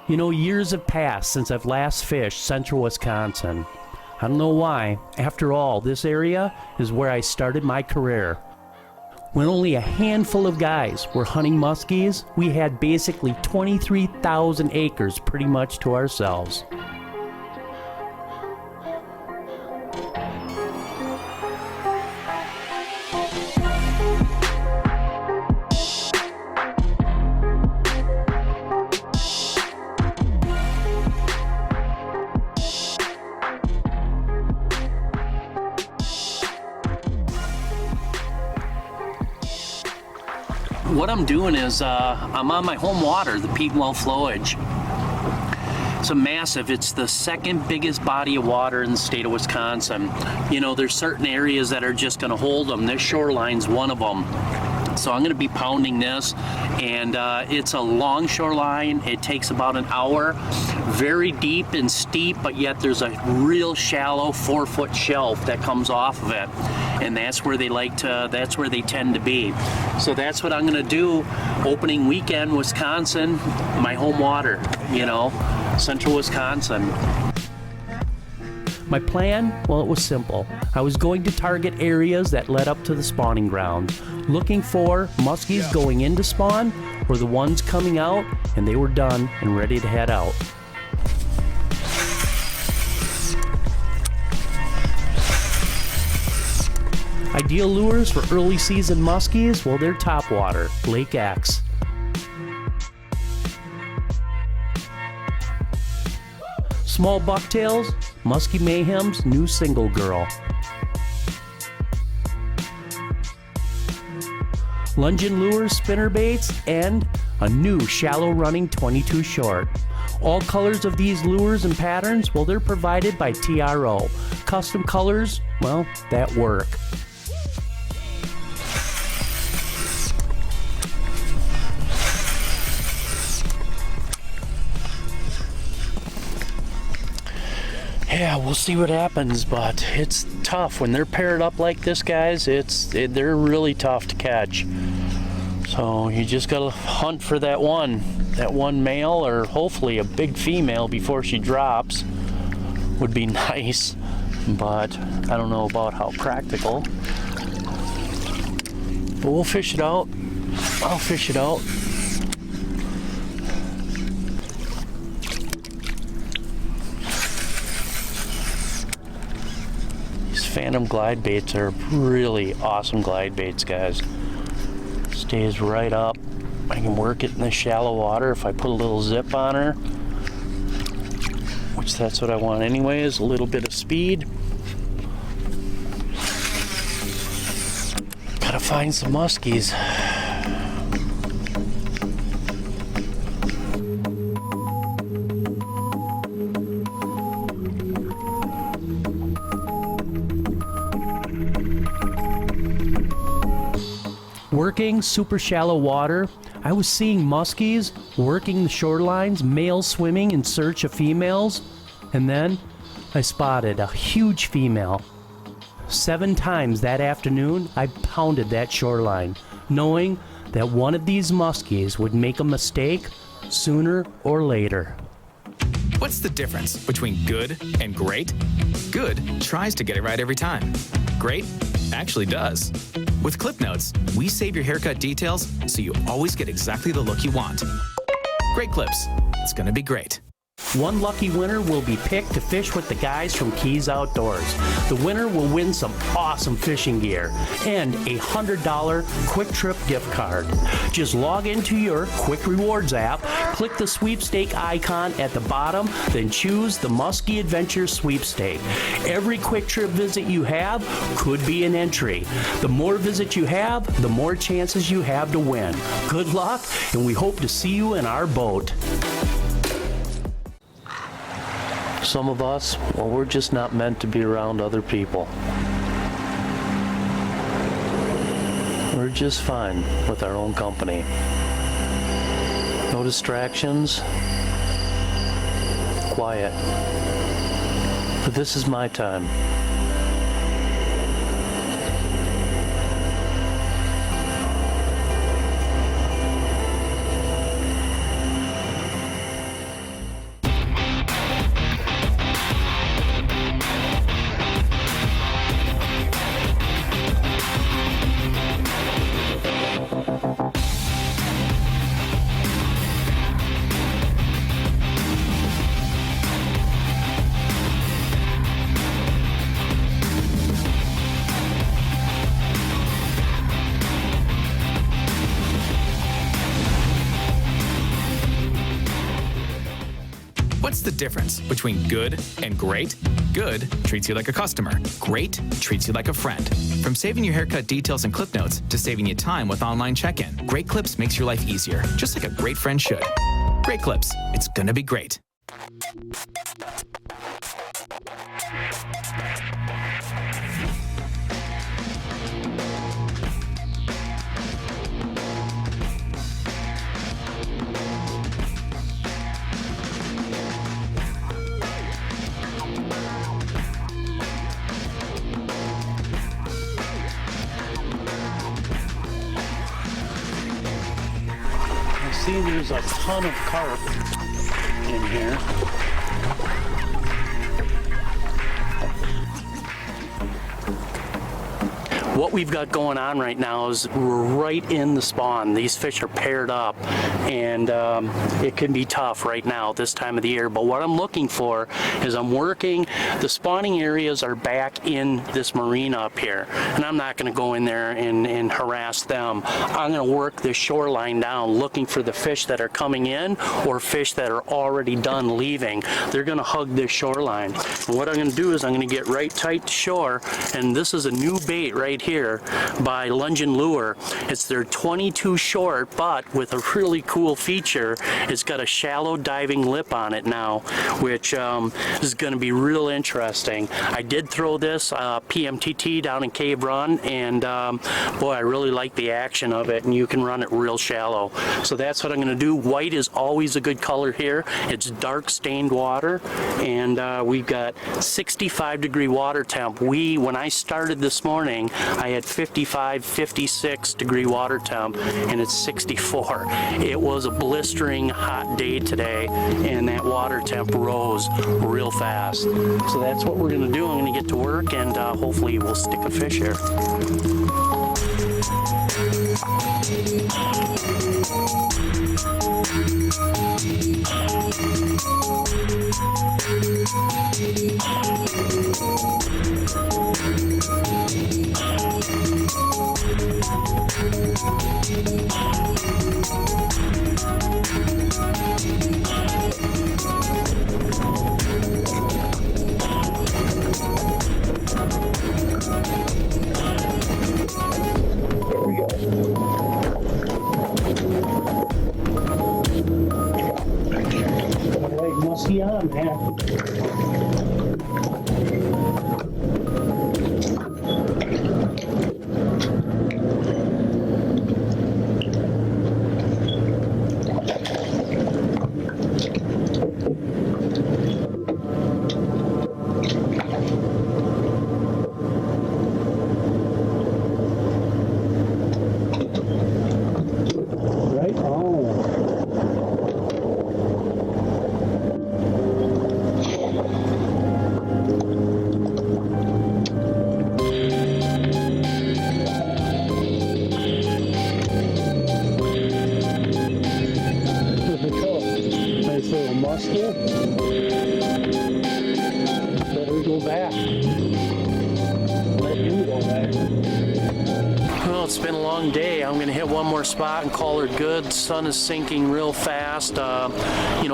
You know, years have passed since I've last fished Central Wisconsin. I don't know why. After all, this area is where I started my career. When only a handful of guys were hunting muskies, we had basically 23,000 acres pretty much to ourselves. What I'm doing is I'm on my home water, the Peatwell flowage. It's the second biggest body of water in the state of Wisconsin. You know, there's certain areas that are just going to hold them. This shoreline's one of them. So I'm going to be pounding this, and it's a long shoreline. It takes about an hour. Very deep and steep, but yet there's a real shallow 4-foot shelf that comes off of it, and that's where they that's where they tend to be. So that's what I'm going to do opening weekend, Wisconsin, my home water, you know, Central Wisconsin. My plan, well, it was simple. I was going to target areas that led up to the spawning grounds, looking for muskies going into spawn or the ones coming out, and they were done and ready to head out. Ideal lures for early season muskies, well, they're Topwater, LakeX. Small bucktails, Musky MAYHEM's new single girl. Llungen lures, spinnerbaits, and a new shallow running 22 short. All colors of these lures and patterns, well, they're provided by TRO. Custom colors, well, that work. Yeah, we'll see what happens, but it's tough when they're paired up like this, guys. They're really tough to catch. So you just gotta hunt for that one male, or hopefully a big female before she drops. Would be nice, but I don't know about how practical. But we'll fish it out. I'll fish it out. Phantom glide baits are really awesome glide baits, guys. Stays right up. I can work it in the shallow water if I put a little zip on her, which that's what I want anyways, a little bit of speed. Gotta find some muskies. Working super shallow water, I was seeing muskies working the shorelines, males swimming in search of females, and then I spotted a huge female. 7 times that afternoon, I pounded that shoreline, knowing that one of these muskies would make a mistake sooner or later. What's the difference between good and great? Good tries to get it right every time. Great actually does. With Clip Notes, we save your haircut details so you always get exactly the look you want. Great clips. It's gonna be great. One lucky winner will be picked to fish with the guys from Keys Outdoors. The winner will win some awesome fishing gear and a $100 Kwik Trip gift card. Just log into your Kwik Rewards app, click the sweepstake icon at the bottom, then choose the Musky Adventure Sweepstake. Every Kwik Trip visit you have could be an entry. The more visits you have, the more chances you have to win. Good luck, and we hope to see you in our boat. Some of us, well, we're just not meant to be around other people. We're just fine with our own company. No distractions. Quiet. But this is my time. What's the difference between good and great? Good treats you like a customer. Great treats you like a friend. From saving your haircut details and clip notes to saving you time with online check-in, Great Clips makes your life easier, just like a great friend should. Great Clips. It's gonna be great. See, there's a ton of carp in here. What we've got going on right now is we're right in the spawn. These fish are paired up, and it can be tough right now this time of the year. But what I'm looking for is I'm working, the spawning areas are back in this marina up here, and I'm not going to go in there and harass them. I'm going to work the shoreline down looking for the fish that are coming in or fish that are already done leaving. They're going to hug this shoreline. And what I'm going to do is I'm going to get right tight to shore, and this is a new bait right here by Llungen Lure. It's their 22 short, but with a really cool feature. It's got a shallow diving lip on it now, which is going to be real interesting. I did throw this PMTT down in Cave Run, and boy, I really like the action of it, and you can run it real shallow. So that's what I'm going to do. White is always a good color here. It's dark stained water, and we've got 65-degree water temp. When I started this morning, I had 55, 56-degree water temp, and it's 64. It was a blistering hot day today, and that water temp rose real fast. So that's what we're going to do. I'm going to get to work, and hopefully we'll stick a fish here. Musky on, man. Better go back. Let him go back. Well, it's been a long day. I'm going to hit one more spot and call her good. The sun is sinking real fast.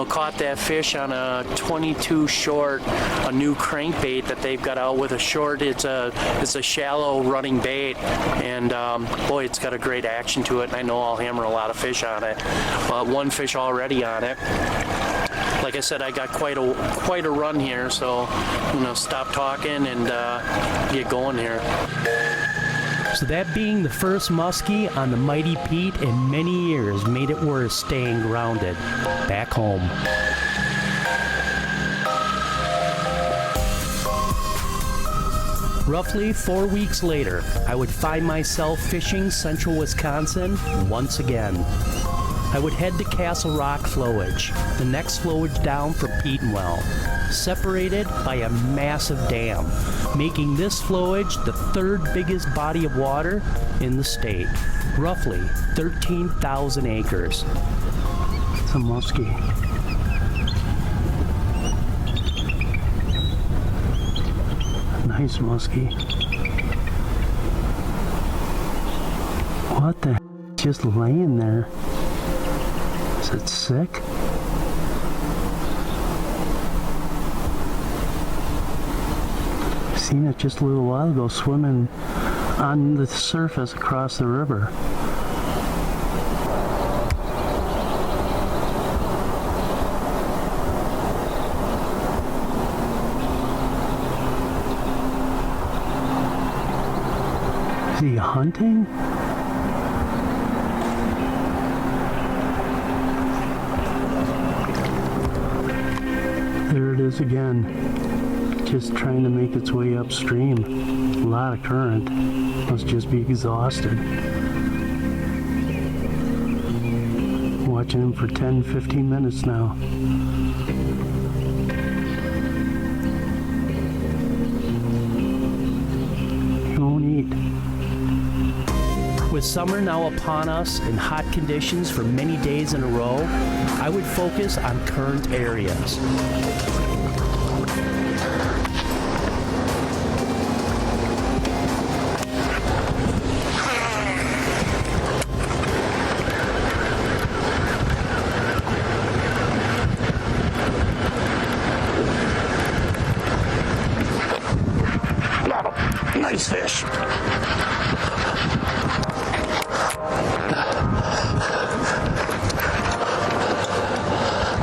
Caught that fish on a 22 short, a new crankbait that they've got out with a short. It's a shallow running bait, and boy, it's got a great action to it. And I know I'll hammer a lot of fish on it. One fish already on it. Like I said, I got quite a run here, so I'm gonna stop talking and get going here. So that being the first muskie on the Mighty Pete in many years made it worth staying grounded back home. Roughly 4 weeks later, I would find myself fishing Central Wisconsin once again. I would head to Castle Rock Flowage, the next flowage down from Petenwell, separated by a massive dam, making this flowage the third biggest body of water in the state, roughly 13,000 acres. It's a muskie. Nice muskie. What the heck? Just laying there. Is it sick? Seen it just a little while ago swimming on the surface across the river. Is he hunting? There it is again, just trying to make its way upstream. A lot of current, must just be exhausted. Watching him for 10-15 minutes now. He won't eat. With summer now upon us and hot conditions for many days in a row, I would focus on current areas. Nice fish.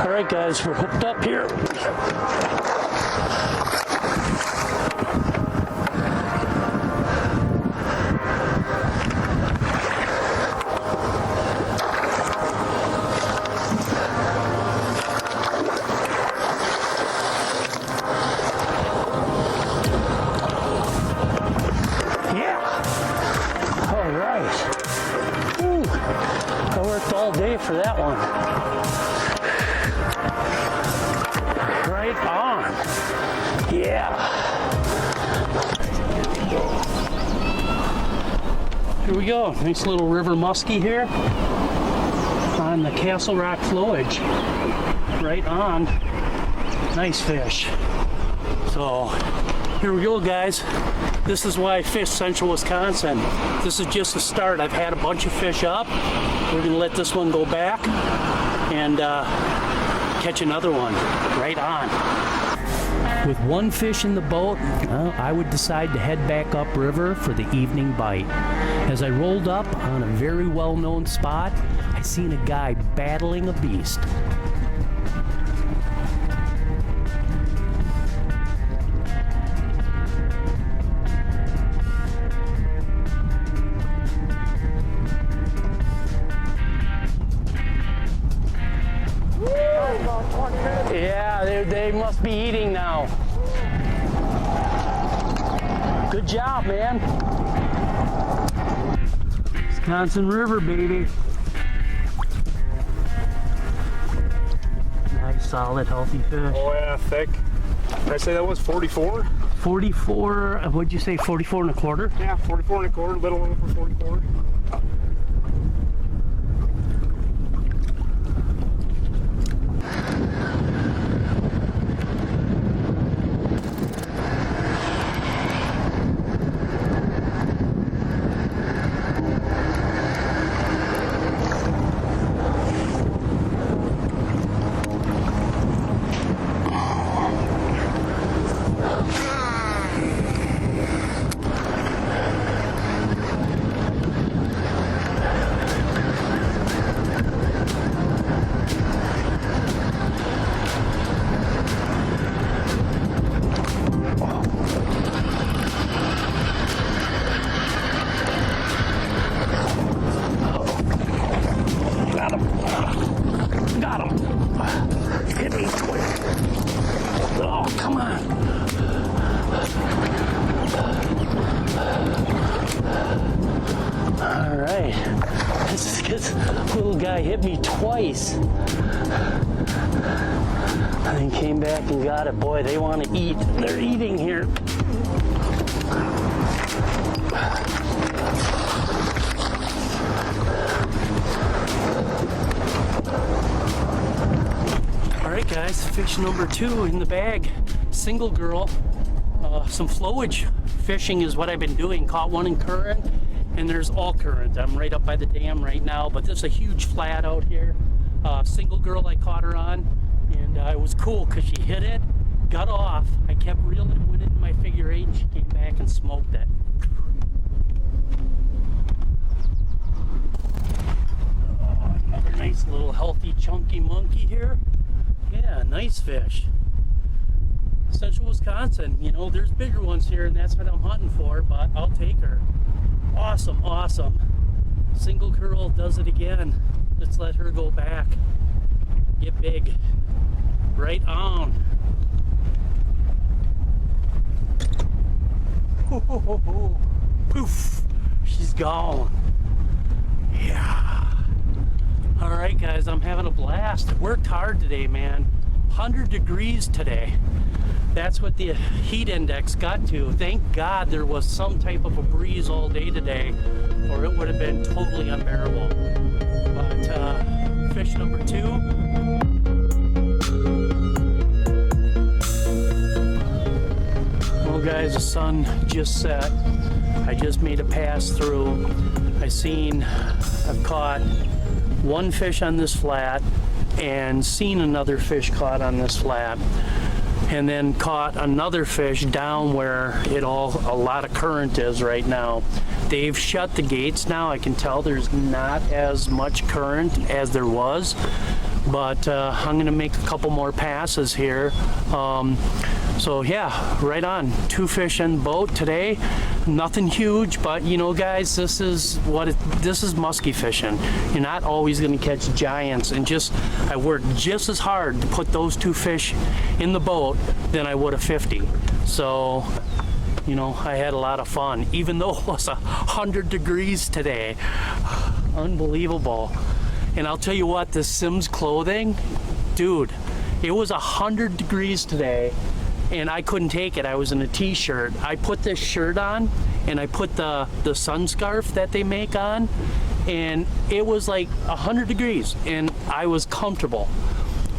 All right, guys, we're hooked up here. For that one. Right on. Yeah. Here we go. Nice little river muskie here on the Castle Rock flowage. Right on. Nice fish. So here we go, guys. This is why I fish Central Wisconsin. This is just the start. I've had a bunch of fish up. We're gonna let this one go back and catch another one. Right on. With one fish in the boat, I would decide to head back upriver for the evening bite. As I rolled up on a very well-known spot, I seen a guy battling a beast. Yeah, they must be eating now. Good job, man. Wisconsin River, baby. Nice, solid, healthy fish. Oh yeah, thick. Did I say that was 44? 44, what'd you say, 44 and a quarter? Yeah, 44 and a quarter, little over 44. This little guy hit me twice. And then came back and got it. Boy, they want to eat. They're eating here. All right, guys, fish number 2 in the bag. Single girl. Some flowage fishing is what I've been doing. Caught one in current, and there's all current. I'm right up by the dam right now, but there's a huge flat out here. Single girl, I caught her on, and it was cool because she hit it, got off. I kept reeling, went into my figure 8, and she came back and smoked it. Oh, another nice little healthy chunky monkey here. Yeah, nice fish. Central Wisconsin, you know, there's bigger ones here, and that's what I'm hunting for, but I'll take her. Awesome, awesome. Single curl does it again. Let's let her go back. Get big. Right on. Poof. She's gone. Yeah. All right, guys, I'm having a blast. Worked hard today, man. 100 degrees today. That's what the heat index got to. Thank God there was some type of a breeze all day today, or it would have been totally unbearable. But fish number 2. Well, guys, the sun just set. I just made a pass through. I've caught one fish on this flat and seen another fish caught on this flat, and then caught another fish down where a lot of current is right now. They've shut the gates now. I can tell there's not as much current as there was, but I'm gonna make a couple more passes here. So yeah, right on. 2 fish in the boat today. Nothing huge, but you know, guys, this is musky fishing. You're not always going to catch giants, and I worked just as hard to put those 2 fish in the boat than I would a 50. So, you know, I had a lot of fun, even though it was 100 degrees today. Unbelievable. And I'll tell you what, the Sims clothing, dude, it was 100 degrees today. And I couldn't take it. I was in a t-shirt. I put this shirt on, and I put the sun scarf that they make on, and it was like 100 degrees, and I was comfortable.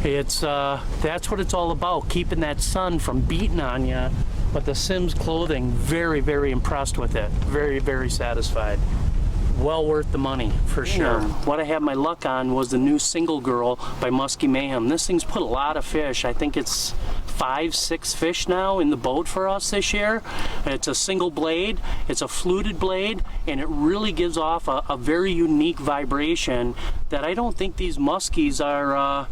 It's that's what it's all about, keeping that sun from beating on you. But the Sims clothing, very, very impressed with it. Very, very satisfied. Well worth the money, for sure. What I had my luck on was the new Single Girl by Musky MAYHEM. This thing's put a lot of fish. I think it's 5-6 fish now in the boat for us this year. It's a single blade, it's a fluted blade, and it really gives off a very unique vibration that I don't think these muskies are,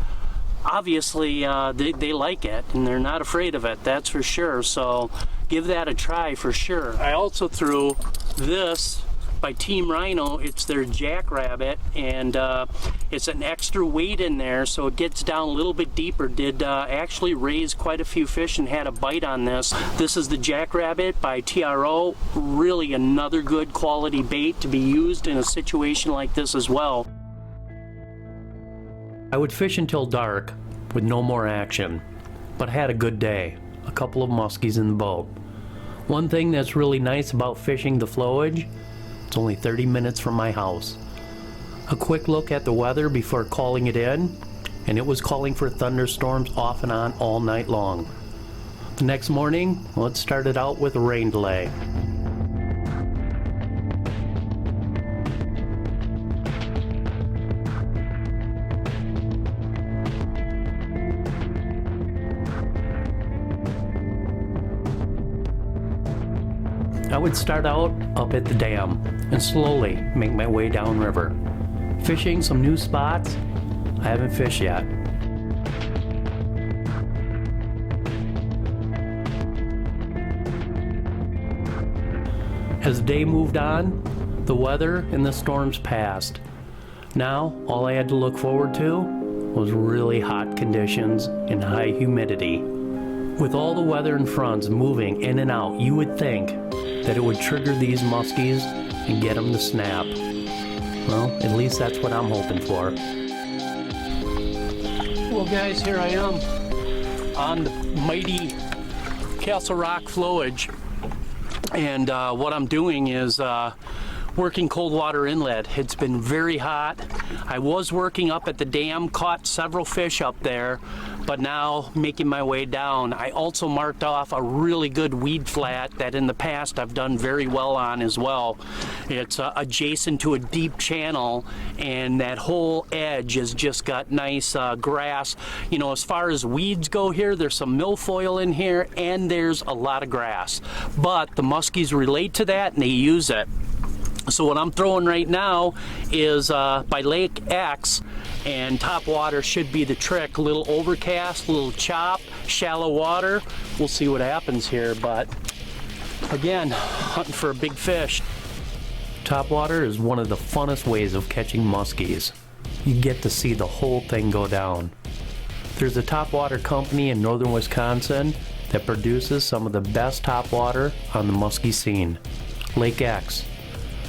obviously they like it, and they're not afraid of it, that's for sure. So give that a try for sure. I also threw this by Team Rhino. It's their Jackrabbit, and it's an extra weight in there, so it gets down a little bit deeper. Did actually raise quite a few fish and had a bite on this. This is the Jackrabbit by TRO. Really another good quality bait to be used in a situation like this as well. I would fish until dark with no more action, but had a good day. A couple of muskies in the boat. One thing that's really nice about fishing the flowage, it's only 30 minutes from my house. A quick look at the weather before calling it in, and it was calling for thunderstorms off and on all night long. The next morning, well, it started out with a rain delay. I would start out up at the dam and slowly make my way downriver, fishing some new spots I haven't fished yet. As the day moved on, the weather and the storms passed. Now, all I had to look forward to was really hot conditions and high humidity. With all the weather and fronts moving in and out, you would think that it would trigger these muskies and get them to snap. Well, at least that's what I'm hoping for. Well, guys, here I am on the mighty Castle Rock flowage, and what I'm doing is working cold water inlet. It's been very hot. I was working up at the dam, caught several fish up there, but now making my way down. I also marked off a really good weed flat that in the past I've done very well on as well. It's adjacent to a deep channel, and that whole edge has just got nice grass. You know, as far as weeds go here, there's some milfoil in here and there's a lot of grass. But the muskies relate to that and they use it. So what I'm throwing right now is by LakeX, and Topwater should be the trick. A little overcast, a little chop, shallow water. We'll see what happens here, but again, hunting for a big fish. Topwater is one of the funnest ways of catching muskies. You get to see the whole thing go down. There's a topwater company in northern Wisconsin that produces some of the best topwater on the muskie scene, LakeX.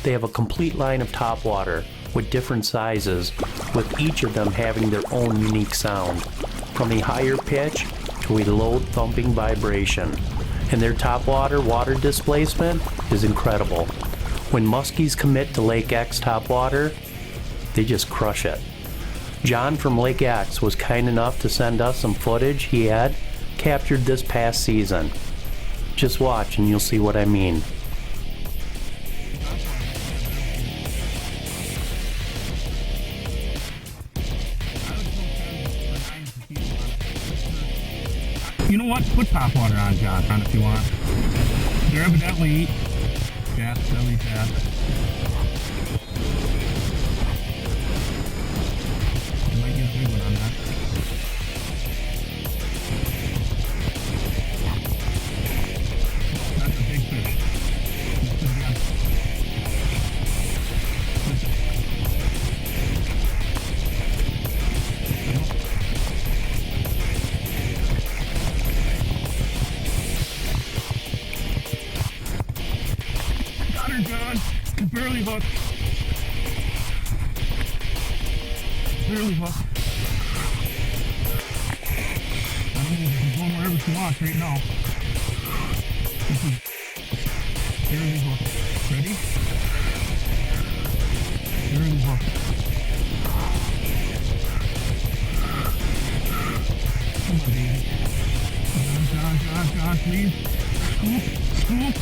They have a complete line of topwater with different sizes, with each of them having their own unique sound, from a higher pitch to a low thumping vibration. And their topwater water displacement is incredible. When muskies commit to LakeX topwater, they just crush it. John from LakeX was kind enough to send us some footage he had captured this past season. Just watch and you'll see what I mean. You know what? Put topwater on, John, if you want. They're evidently fast, really fast. You might get a big one on that. That's a big fish. That's it again. John, barely hooked. Barely hooked. I don't know if she's going wherever she wants right now. This is barely hooked. Ready? Barely hooked. Come on, baby. John, please. Scoop.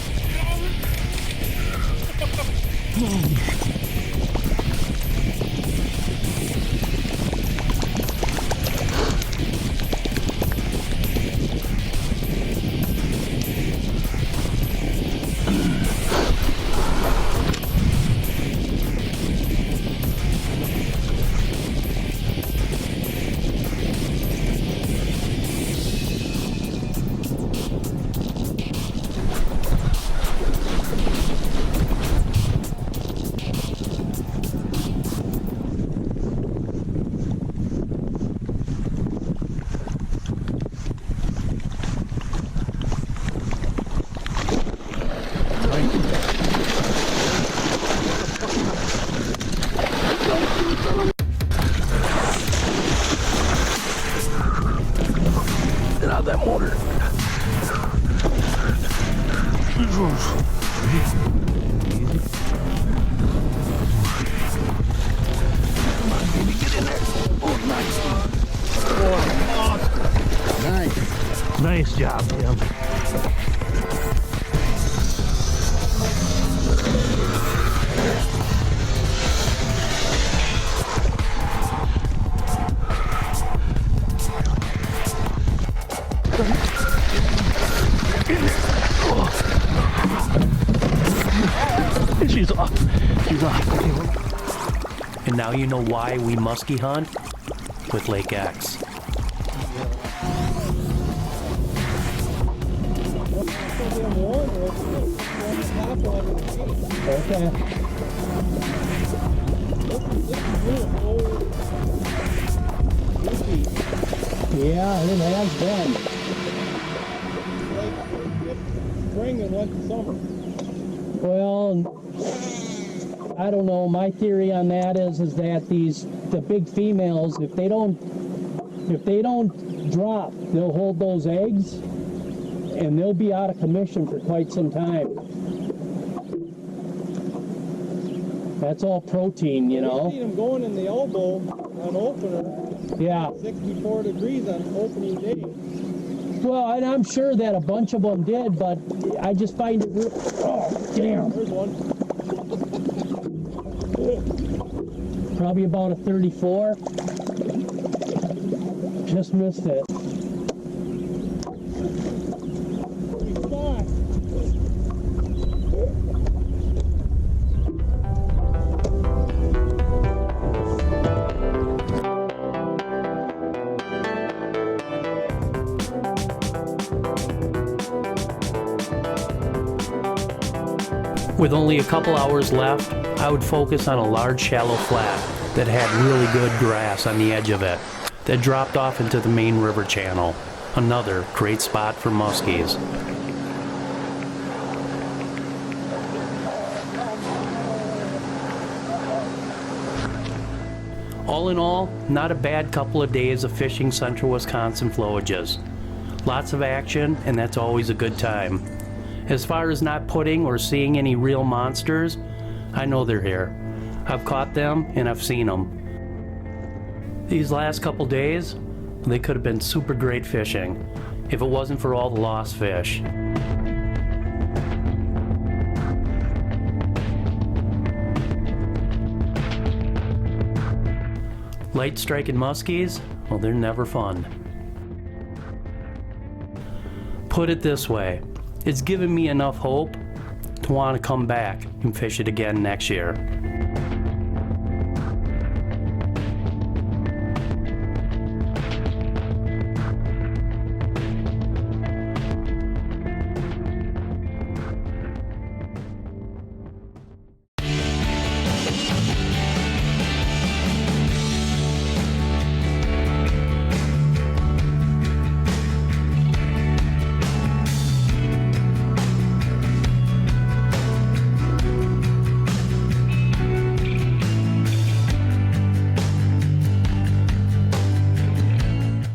Get out of that motor. Come on, baby, get in there. Oh, nice. Nice. Nice job, Tim. She's off. She's off. And now you know why we muskie hunt with LakeX. Okay. Yeah, it has been. Spring and went to summer. Well, I don't know. My theory on that is that the big females, if they don't drop, they'll hold those eggs, and they'll be out of commission for quite some time. That's all protein, you I've know. seen them going in the elbow on opener, Yeah. 64 degrees on opening day. Well, and I'm sure that a bunch of them did, but I just find it real. Oh, damn. There's one. Probably about a 34. Just missed it. Big spot. With only a couple hours left, I would focus on a large shallow flat that had really good grass on the edge of it that dropped off into the main river channel. Another great spot for muskies. All in all, not a bad couple of days of fishing Central Wisconsin flowages. Lots of action, and that's always a good time. As far as not putting or seeing any real monsters, I know they're here. I've caught them and I've seen them. These last couple days, they could have been super great fishing if it wasn't for all the lost fish. Light striking muskies, well, they're never fun. Put it this way, it's given me enough hope to want to come back and fish it again next year.